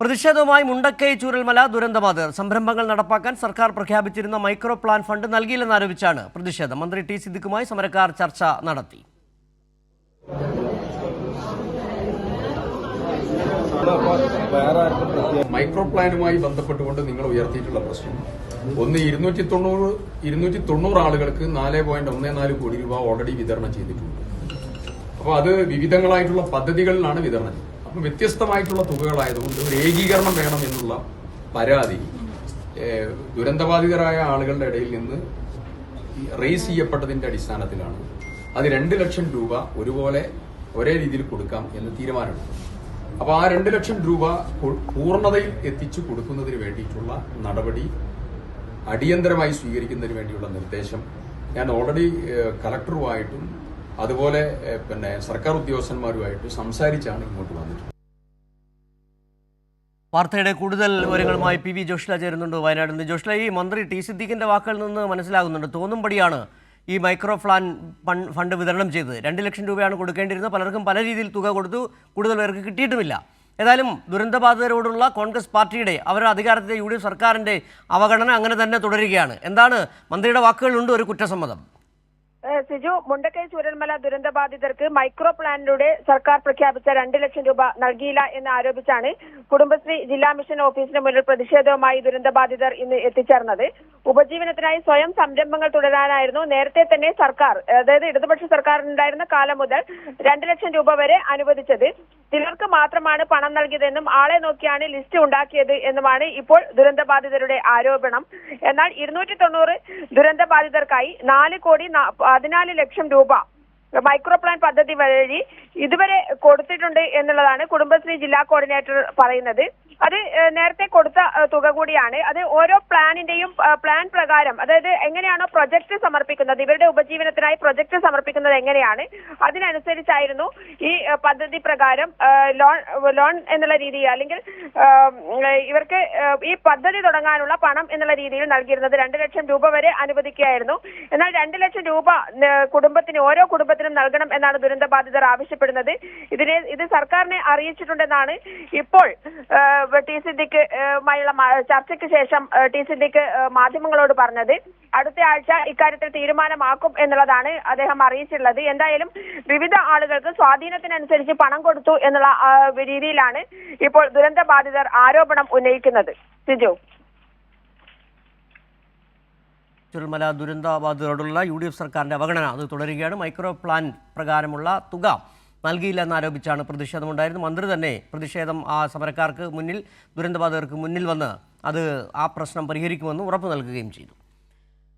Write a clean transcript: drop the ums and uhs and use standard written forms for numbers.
പ്രതിഷേധവുമായി മുണ്ടക്കൈ ചൂരൽമല ദുരന്തബാധിതർ സംരംഭങ്ങൾ നടപ്പാക്കാൻ സർക്കാർ പ്രഖ്യാപിച്ചിരുന്ന മൈക്രോ പ്ലാൻ ഫണ്ട് നൽകിയില്ലെന്നാരോപിച്ചാണ് പ്രതിഷേധം. മന്ത്രി ടി സിദ്ദിഖുമായി സമരക്കാർ ചർച്ച നടത്തി. മൈക്രോ പ്ലാനുമായി ബന്ധപ്പെട്ടുകൊണ്ട് നിങ്ങൾ ഉയർത്തിയിട്ടുള്ള പ്രശ്നം ഒന്ന് 290 ആളുകൾക്ക് 4.14 കോടി രൂപ ഓൾറെഡി വിതരണം ചെയ്തിട്ടുണ്ട്. അപ്പോൾ അത് വിവിധങ്ങളായിട്ടുള്ള പദ്ധതികളിലാണ് വിതരണം ചെയ്തത്. അപ്പം വ്യത്യസ്തമായിട്ടുള്ള തുകകളായതുകൊണ്ട് ഒരു ഏകീകരണം വേണം എന്നുള്ള പരാതി ദുരന്തബാധിതരായ ആളുകളുടെ ഇടയിൽ നിന്ന് റേസ് ചെയ്യപ്പെട്ടതിന്റെ അടിസ്ഥാനത്തിലാണ് അത് 2 ലക്ഷം രൂപ ഒരുപോലെ ഒരേ രീതിയിൽ കൊടുക്കാം എന്ന് തീരുമാനമെടുത്തു. അപ്പോൾ ആ 2 ലക്ഷം രൂപ പൂർണ്ണതയിൽ എത്തിച്ചു കൊടുക്കുന്നതിന് വേണ്ടിയിട്ടുള്ള നടപടി അടിയന്തരമായി സ്വീകരിക്കുന്നതിന് വേണ്ടിയുള്ള നിർദ്ദേശം ഞാൻ ഓൾറെഡി കളക്ടറുമായിട്ടും അതുപോലെ സർക്കാർ ഉദ്യോഗസ്ഥന്മാരുമായിട്ട് സംസാരിച്ചാണ് ഇങ്ങോട്ട് വന്നിട്ടുള്ളത്. വാർത്തയുടെ കൂടുതൽ വിവരങ്ങളുമായി പി വി ജോഷ്ല ചേരുന്നുണ്ട് വയനാട്ടിൽ നിന്ന്. ജോഷ്ല, ഈ മന്ത്രി ടി സിദ്ദിഖിന്റെ വാക്കുകളിൽ നിന്ന് മനസ്സിലാകുന്നുണ്ട്, തോന്നുംപടിയാണ് ഈ മൈക്രോ പ്ലാൻ ഫണ്ട് വിതരണം ചെയ്തത്. 2 ലക്ഷം രൂപയാണ് കൊടുക്കേണ്ടിയിരുന്നത്. പലർക്കും പല രീതിയിൽ തുക കൊടുത്തു, കൂടുതൽ പേർക്ക് കിട്ടിയിട്ടുമില്ല. ഏതായാലും ദുരന്തബാധിതരോടുള്ള കോൺഗ്രസ് പാർട്ടിയുടെ അവരുടെ അധികാരത്തിലെ UDF സർക്കാരിന്റെ അവഗണന അങ്ങനെ തന്നെ തുടരുകയാണ്. എന്താണ് മന്ത്രിയുടെ വാക്കുകളിലുണ്ട് ഒരു കുറ്റസമ്മതം? സിജു, മുണ്ടക്കൈ ചൂരൽമല ദുരന്തബാധിതർക്ക് മൈക്രോ പ്ലാനിലൂടെ സർക്കാർ പ്രഖ്യാപിച്ച 2 ലക്ഷം രൂപ നൽകിയില്ല എന്ന് ആരോപിച്ചാണ് കുടുംബശ്രീ ജില്ലാ മിഷൻ ഓഫീസിന് മുന്നിൽ പ്രതിഷേധവുമായി ദുരന്തബാധിതർ ഇന്ന് എത്തിച്ചേർന്നത്. ഉപജീവനത്തിനായി സ്വയം സംരംഭങ്ങൾ തുടരാനായിരുന്നു നേരത്തെ തന്നെ സർക്കാർ, അതായത് ഇടതുപക്ഷ സർക്കാരിനുണ്ടായിരുന്ന കാലം മുതൽ 2 ലക്ഷം രൂപ വരെ അനുവദിച്ചത്. ചിലർക്ക് മാത്രമാണ് പണം നൽകിയതെന്നും ആളെ നോക്കിയാണ് ലിസ്റ്റ് ഉണ്ടാക്കിയത് എന്നുമാണ് ഇപ്പോൾ ദുരന്തബാധിതരുടെ ആരോപണം. എന്നാൽ 290 ദുരന്തബാധിതർക്കായി 4.14 കോടി രൂപ മൈക്രോ പ്ലാൻ പദ്ധതി വഴി ഇതുവരെ കൊടുത്തിട്ടുണ്ട് എന്നുള്ളതാണ് കുടുംബശ്രീ ജില്ലാ കോർഡിനേറ്റർ പറയുന്നത്. അത് നേരത്തെ കൊടുത്ത തുക കൂടിയാണ്. അത് ഓരോ പ്ലാനിന്റെയും പ്ലാൻ പ്രകാരം, അതായത് എങ്ങനെയാണോ പ്രൊജക്ട് സമർപ്പിക്കുന്നത്, ഇവരുടെ ഉപജീവനത്തിനായി പ്രൊജക്ട് സമർപ്പിക്കുന്നത് എങ്ങനെയാണ്, അതിനനുസരിച്ചായിരുന്നു ഈ പദ്ധതി പ്രകാരം ലോൺ എന്നുള്ള രീതിയിൽ, അല്ലെങ്കിൽ ഇവർക്ക് ഈ പദ്ധതി തുടങ്ങാനുള്ള പണം എന്നുള്ള രീതിയിൽ നൽകിയിരുന്നത് 2 ലക്ഷം രൂപ വരെ അനുവദിക്കുകയായിരുന്നു. എന്നാൽ 2 ലക്ഷം രൂപ ഓരോ കുടുംബത്തിനും നൽകണം എന്നാണ് ദുരന്തബാധിതർ ആവശ്യപ്പെടുന്നത്. ഇത് സർക്കാരിനെ അറിയിച്ചിട്ടുണ്ടെന്നാണ് ഇപ്പോൾ ടി സിദ്ദിഖുമായുള്ള ചർച്ചയ്ക്ക് ശേഷം ടി സിദ്ദിഖ് മാധ്യമങ്ങളോട് പറഞ്ഞത്. അടുത്ത ആഴ്ച ഇക്കാര്യത്തിൽ തീരുമാനമാക്കും എന്നുള്ളതാണ് അദ്ദേഹം അറിയിച്ചിട്ടുള്ളത്. എന്തായാലും വിവിധ ആളുകൾക്ക് സ്വാധീനത്തിനനുസരിച്ച് പണം കൊടുത്തു എന്നുള്ള രീതിയിലാണ് ഇപ്പോൾ ദുരന്തബാധിതർ ആരോപണം ഉന്നയിക്കുന്നത്. സിജു, ചൂരൽമല ദുരന്തബാധിതരോടുള്ള UDF സർക്കാരിന്റെ അവഗണന അത് തുടരുകയാണ്. മൈക്രോ പ്ലാൻ പ്രകാരമുള്ള തുക നൽകിയില്ല എന്നാരോപിച്ചാണ് പ്രതിഷേധമുണ്ടായിരുന്നത്. മന്ത്രി തന്നെ പ്രതിഷേധം ആ സമരക്കാർക്ക് മുന്നിൽ, ദുരന്തബാധിതർക്ക് മുന്നിൽ വന്ന് അത് ആ പ്രശ്നം പരിഹരിക്കുമെന്ന് ഉറപ്പ് നൽകുകയും ചെയ്തു.